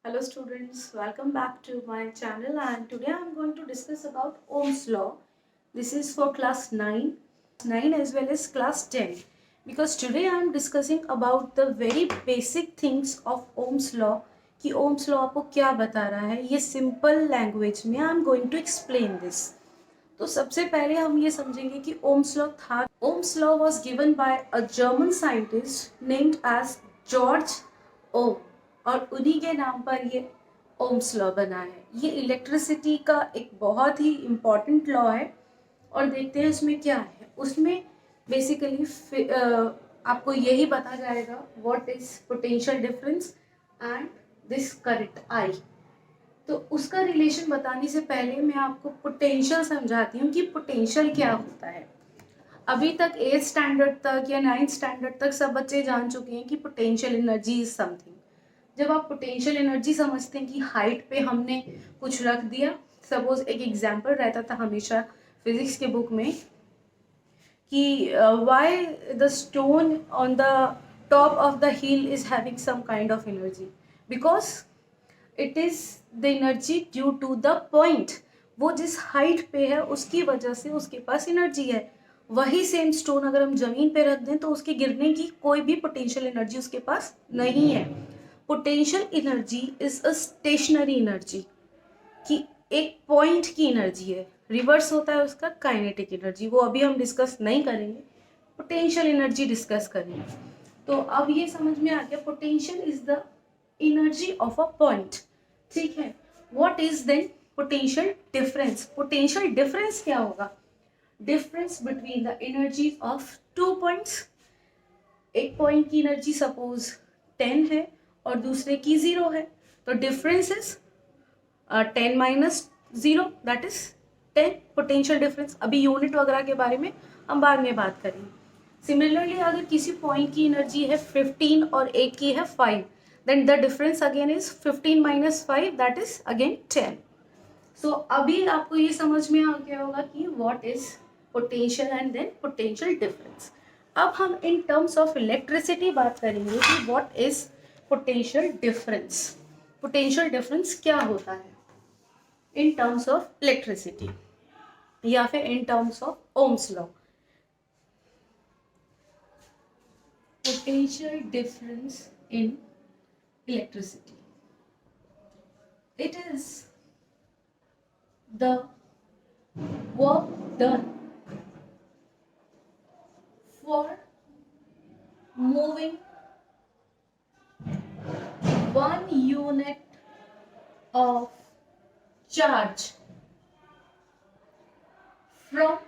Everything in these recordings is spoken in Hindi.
Hello students, welcome back to my channel and today I am going to discuss about Ohm's law. This is for class 9 as well as class 10 because today I am discussing about the very basic things of Ohm's law कि Ohm's law आपको क्या बता रहा है ये simple language में I am going to explain this. तो सबसे पहले हम ये समझेंगे कि Ohm's law था. Ohm's law was given by a German scientist named as George Ohm और उन्हीं के नाम पर ये ओम्स लॉ बना है. ये इलेक्ट्रिसिटी का एक बहुत ही इम्पॉर्टेंट लॉ है और देखते हैं इसमें क्या है. उसमें बेसिकली आपको यही बता जाएगा what is potential difference and this current I. तो उसका रिलेशन बताने से पहले मैं आपको पोटेंशियल समझाती हूँ कि पोटेंशियल क्या होता है. अभी तक 8th स्टैंडर्ड तक या 9th स्टैंडर्ड तक सब बच्चे जान चुके हैं कि पोटेंशियल एनर्जी इज समथिंग. जब आप पोटेंशियल एनर्जी समझते हैं कि हाइट पे हमने कुछ रख दिया, सपोज एक एग्जांपल रहता था हमेशा फिजिक्स के बुक में कि why the stone on the top of the hill is having some kind of energy because it is the energy due to the point. वो जिस हाइट पे है उसकी वजह से उसके पास एनर्जी है. वही सेम स्टोन अगर हम जमीन पे रख दें तो उसके गिरने की कोई भी पोटेंशियल एनर्जी उसके पास नहीं है. Potential energy is a stationary energy कि एक पॉइंट की एनर्जी है. रिवर्स होता है उसका काइनेटिक एनर्जी, वो अभी हम डिस्कस नहीं करेंगे. पोटेंशियल एनर्जी डिस्कस करेंगे. तो अब ये समझ में आ गया potential is the energy of a point. ठीक है. What is then potential difference. Potential difference क्या होगा? Difference between the energy of two points. एक पॉइंट की एनर्जी सपोज 10 है और दूसरे की 0 है, तो difference is 10 minus 0 that is 10. पोटेंशियल डिफरेंस. अभी यूनिट वगैरह के बारे में हम बाद में बात करेंगे. सिमिलरली अगर किसी पॉइंट की एनर्जी है 15 और एक की है 5, then the difference again is 15 minus 5 that is again 10. So अभी आपको ये समझ में आ गया होगा कि what is potential and then potential difference. अब हम इन टर्म्स ऑफ इलेक्ट्रिसिटी बात करेंगे कि what is potential difference. Potential difference क्या होता है इन टर्म्स ऑफ इलेक्ट्रिसिटी या फिर in terms of Ohm's law. Potential difference in electricity, it is the work done for moving one unit of charge from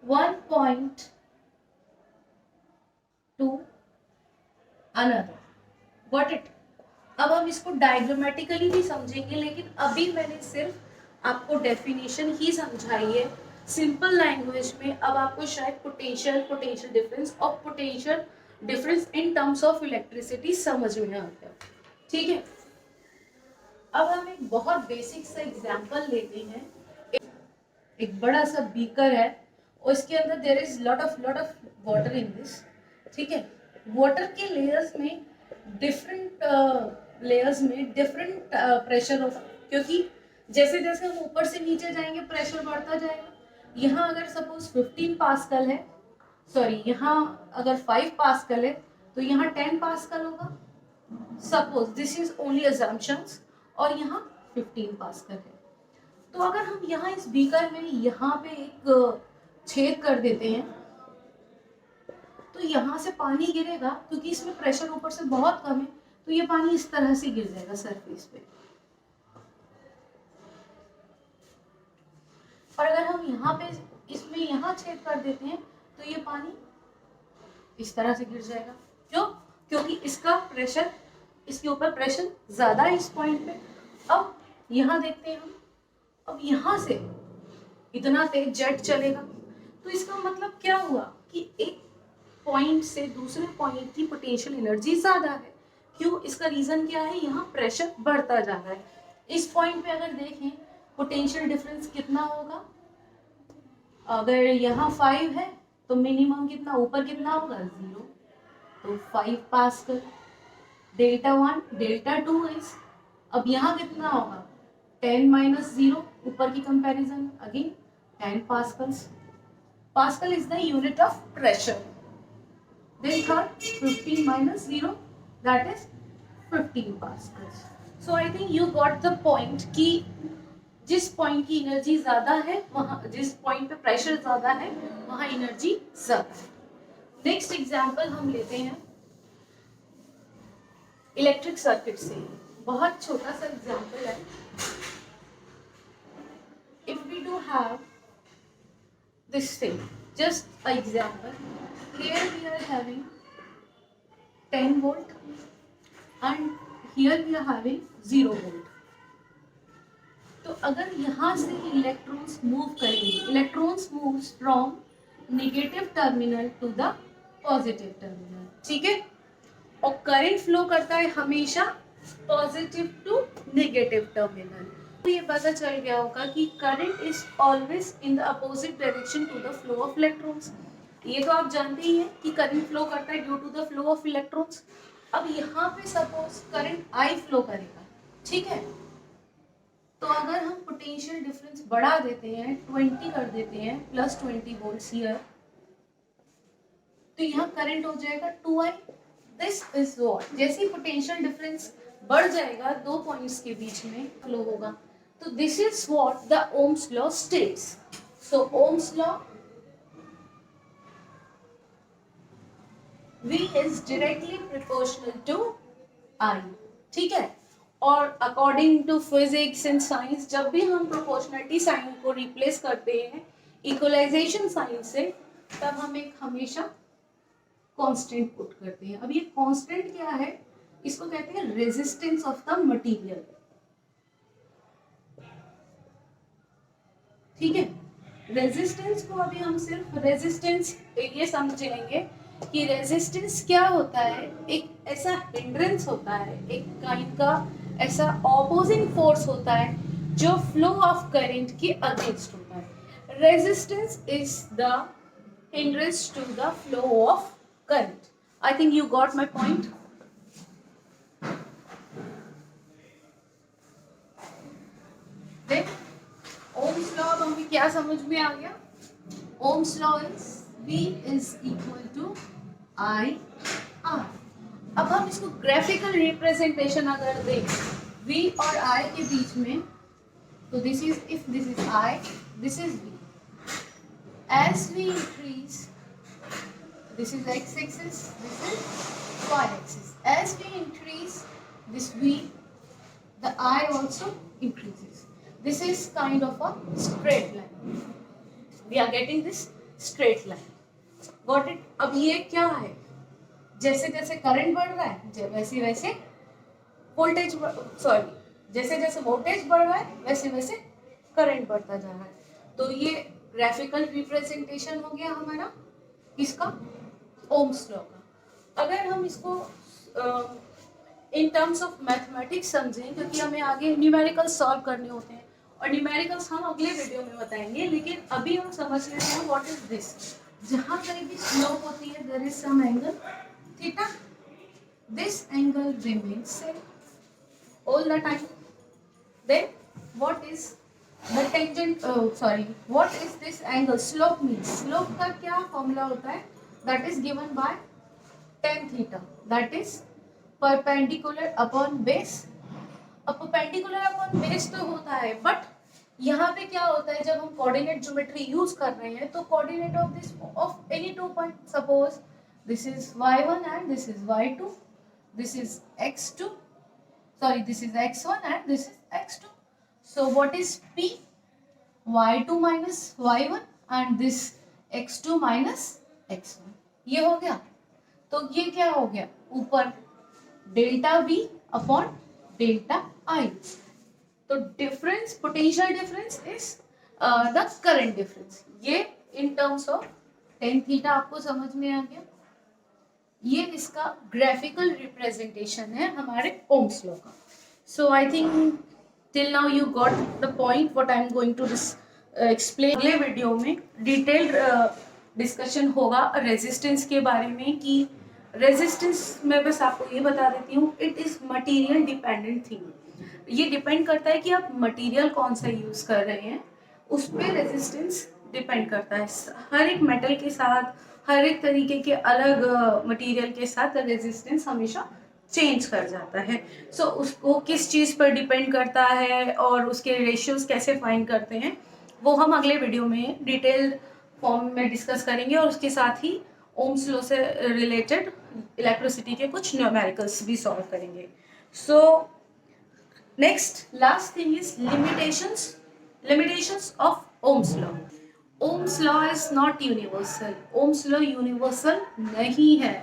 one point to another. Got it? अब हम इसको डायग्रामेटिकली भी समझेंगे, लेकिन अभी मैंने सिर्फ आपको डेफिनेशन ही समझाई है सिंपल लैंग्वेज में. अब आपको शायद पोटेंशियल डिफरेंस और potential difference in terms of electricity समझ में आ गया. ठीक है. अब हम एक बहुत बेसिक सा एग्जांपल लेते हैं. एक बड़ा सा बीकर है और इसके अंदर there is lot of water in this. ठीक है. वाटर के लेयर्स में डिफरेंट लेयर्स में डिफरेंट प्रेशर होगा, क्योंकि जैसे जैसे हम ऊपर से नीचे जाएंगे प्रेशर बढ़ता जाएगा. यहाँ अगर सपोज 15 पास्कल है, सॉरी यहाँ अगर 5 पास्कल है तो यहाँ 10 पास्कल होगा. Suppose this is only assumptions. और यहाँ 15 पास्कल है. तो अगर हम यहाँ इस बीकर में यहाँ पे एक छेद कर देते हैं तो यहाँ से पानी गिरेगा, क्योंकि इसमें प्रेशर ऊपर से बहुत कम है तो ये पानी इस तरह से गिर जाएगा सरफेस पे. और अगर हम यहाँ पे इसमें यहाँ छेद कर देते हैं तो ये पानी इस तरह से गिर जाएगा. क्यों? क्योंकि इसका प्रेशर, इसके ऊपर प्रेशर ज्यादा है इस पॉइंट पे. अब यहाँ देखते हैं हम, अब यहाँ से इतना तेज जेट चलेगा तो इसका मतलब क्या हुआ कि एक पॉइंट से दूसरे पॉइंट की पोटेंशियल एनर्जी ज्यादा है. क्यों? इसका रीजन क्या है? यहाँ प्रेशर बढ़ता जा रहा है. इस पॉइंट पे अगर देखें पोटेंशियल डिफरेंस कितना होगा, अगर यहाँ 5 है तो मिनिमम कितना ऊपर कितना होगा 0, तो 5 पास्कल. डेल्टा 1 डेल्टा 2 इज, अब यहाँ कितना होगा 10 माइनस 0, ऊपर की comparison again 10 pascals. Pascal is the unit of pressure. Then third 15 minus 0, that is 15 pascals. So I think you got the point कि जिस पॉइंट की एनर्जी ज्यादा है वहाँ, जिस पॉइंट पे प्रेशर ज्यादा है वहाँ एनर्जी ज्यादा है. नेक्स्ट एग्जांपल हम लेते हैं इलेक्ट्रिक सर्किट से. बहुत छोटा सा एग्जांपल है. If we do have this thing, just an example. Here we are having 10 volt and here we are having 0 volt. तो अगर यहाँ से इलेक्ट्रॉन्स मूव करेंगे, electrons moves from negative terminal to the positive terminal, ठीक है, और करंट फ्लो करता है हमेशा पॉजिटिव टू नेगेटिव टर्मिनल. तो ये पता चल गया होगा कि current is always in the opposite direction to the flow of electrons. ये तो आप जानते ही हैं कि करंट फ्लो करता है due to the flow of electrons. अब यहाँ पे सपोज करंट आई फ्लो करेगा, ठीक है, तो अगर हम पोटेंशियल डिफरेंस बढ़ा देते हैं, 20 कर देते हैं, प्लस 20 वोल्ट्स हियर, तो यहाँ करंट हो जाएगा 2i. दिस इज व्हाट, जैसे ही पोटेंशियल डिफरेंस बढ़ जाएगा दो पॉइंट्स के बीच में फ्लो होगा. तो this is what the Ohm's law states. So Ohm's law V is directly proportional to I, ठीक है. और according to physics and science जब भी हम प्रोपोर्शनलिटी साइन को रिप्लेस करते हैं इक्वलाइजेशन साइन से, तब हम एक हमेशा कांस्टेंट पुट करते हैं. अब ये कांस्टेंट क्या है, इसको कहते हैं रेजिस्टेंस ऑफ द मटेरियल, ठीक है. रेजिस्टेंस को अभी हम सिर्फ रेजिस्टेंस ये समझेंगे कि रेजिस्टेंस क्या होता है. एक ऐसा हिंड्रेंस होता है, एक काइंड का ऐसा ऑपोजिंग फोर्स होता है जो फ्लो ऑफ करंट के अगेंस्ट होता है. Resistance is the hindrance to the flow of current. I think you got my point. Then Ohm's law अब हमें क्या समझ में आ गया. Ohm's law is V is equal to I R. अब हम इसको ग्राफिकल रिप्रेजेंटेशन अगर दें V और I के बीच में, तो this is, if this is I, this is V. As we increase, this is x axis, this is y axis. As we increase this V, the I also increases. This is kind of a straight line. We are getting this straight line. Got it? अब ये क्या है, जैसे जैसे करंट बढ़ रहा है वैसे वैसे वोल्टेज, सॉरी जैसे जैसे वोल्टेज बढ़ रहा है वैसे वैसे करंट बढ़ता जा रहा है. तो ये ग्राफिकल रिप्रेजेंटेशन हो गया हमारा इसका ओम्स लॉ का. अगर हम इसको इन टर्म्स ऑफ मैथमेटिक्स समझें, क्योंकि हमें आगे न्यूमेरिकल्स सॉल्व करने होते हैं और न्यूमेरिकल्स हम अगले वीडियो में बताएंगे, लेकिन अभी हम समझ लेते हैं व्हाट इज दिस. जहाँ कहीं भी स्लोप होती है there is some angle theta. This angle remains same all the time. Then what is the tangent, what is this angle. Slope means, slope का क्या फॉर्मूला होता है, that is given by tan theta, that is perpendicular upon base. अब परपेंडिकुलर अपॉन बेस तो होता है, बट यहाँ पे क्या होता है, जब हम कोऑर्डिनेट ज्योमेट्री यूज कर रहे हैं तो coordinate of this of any two point, suppose this is y1 and this is y2, this is x2, sorry this is x1 and this is x2. So what is p, y2 minus y1 and this x2 minus x1. ये हो गया. तो ये क्या हो गया, ऊपर delta v upon delta i. तो difference, potential difference is the current difference. ये in terms of tan theta आपको समझ में आ गया. ये इसका ग्राफिकल रिप्रेजेंटेशन है हमारे ओम्स लॉ का. So I think till now you got the point what I am going to explain. अगले वीडियो में डिटेल्ड डिस्कशन होगा रेजिस्टेंस के बारे में कि रेजिस्टेंस मैं बस आपको ये बता देती हूँ, it is material dependent thing. ये डिपेंड करता है कि आप मटेरियल कौन सा यूज़ कर रहे हैं, उस पर रेजिस्टेंस डिपेंड करता है। हर एक मेटल के साथ, हर एक तरीके के अलग मटेरियल के साथ रेजिस्टेंस हमेशा चेंज कर जाता है। सो उसको किस चीज़ पर डिपेंड करता है और उसके रेशियोज कैसे फाइंड करते हैं, वो हम अगले वीडियो में डिटेल्ड फॉर्म में डिस्कस करेंगे, और उसके साथ ही ओम्स लॉ से रिलेटेड इलेक्ट्रिसिटी के कुछ न्यूमेरिकल्स भी सॉल्व करेंगे। So next last thing is limitations of Ohm's law. Ohm's law is not universal. Ohm's law universal नहीं है,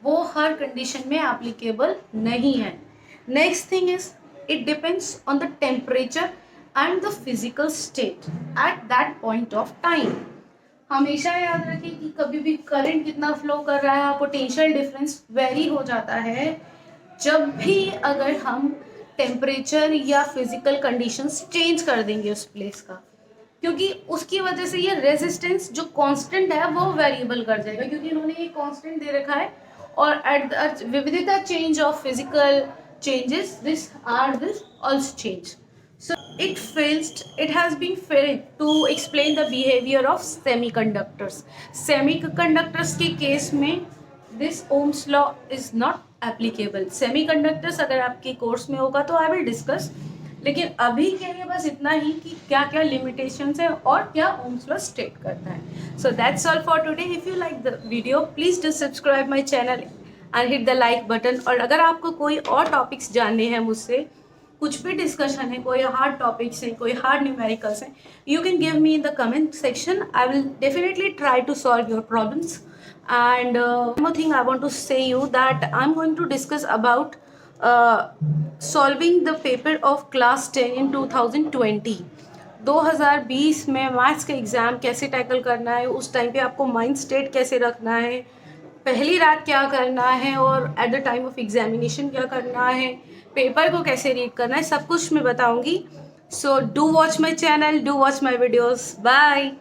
वो हर कंडीशन में एप्लीकेबल नहीं है। Next thing is it depends on the temperature and the physical state at that point of time. हमेशा याद रखें कि कभी भी करंट कितना फ्लो कर रहा है, पोटेंशियल डिफरेंस वेरी हो जाता है जब भी अगर हम टेम्परेचर या फिजिकल कंडीशंस चेंज कर देंगे उस प्लेस का, क्योंकि उसकी वजह से ये रेजिस्टेंस जो कांस्टेंट है वो वेरिएबल कर जाएगा, क्योंकि इन्होंने एक कांस्टेंट दे रखा है और at with the change of physical changes this also change. So it has been failed to explain the behavior of semiconductors. Semiconductors के केस में this Ohm's law is not applicable. Semiconductors अगर आपके कोर्स में होगा तो I will discuss, लेकिन अभी के लिए बस इतना ही कि क्या क्या लिमिटेशंस है और क्या Ohm's law स्टेट करता है। So that's all for today. If you like the video, please do subscribe my channel and hit the like button. और अगर आपको कोई और टॉपिक्स जानने हैं मुझसे, कुछ भी डिस्कशन है, कोई हार्ड टॉपिक्स हैं, कोई हार्ड न्यूमेरिकल्स हैं, you can give me in the comment section. I will definitely try to solve your problems. And one more thing I want to say you that I'm going to discuss about solving the paper of class 10 in 2020. 2020 में मैथ्स का एग्ज़ाम कैसे टैकल करना है, उस टाइम पे आपको माइंड स्टेट कैसे रखना है, पहली रात क्या करना है और at the time of examination क्या करना है, पेपर को कैसे रीड करना है, सब कुछ मैं बताऊंगी. So do watch my channel, do watch my videos. Bye.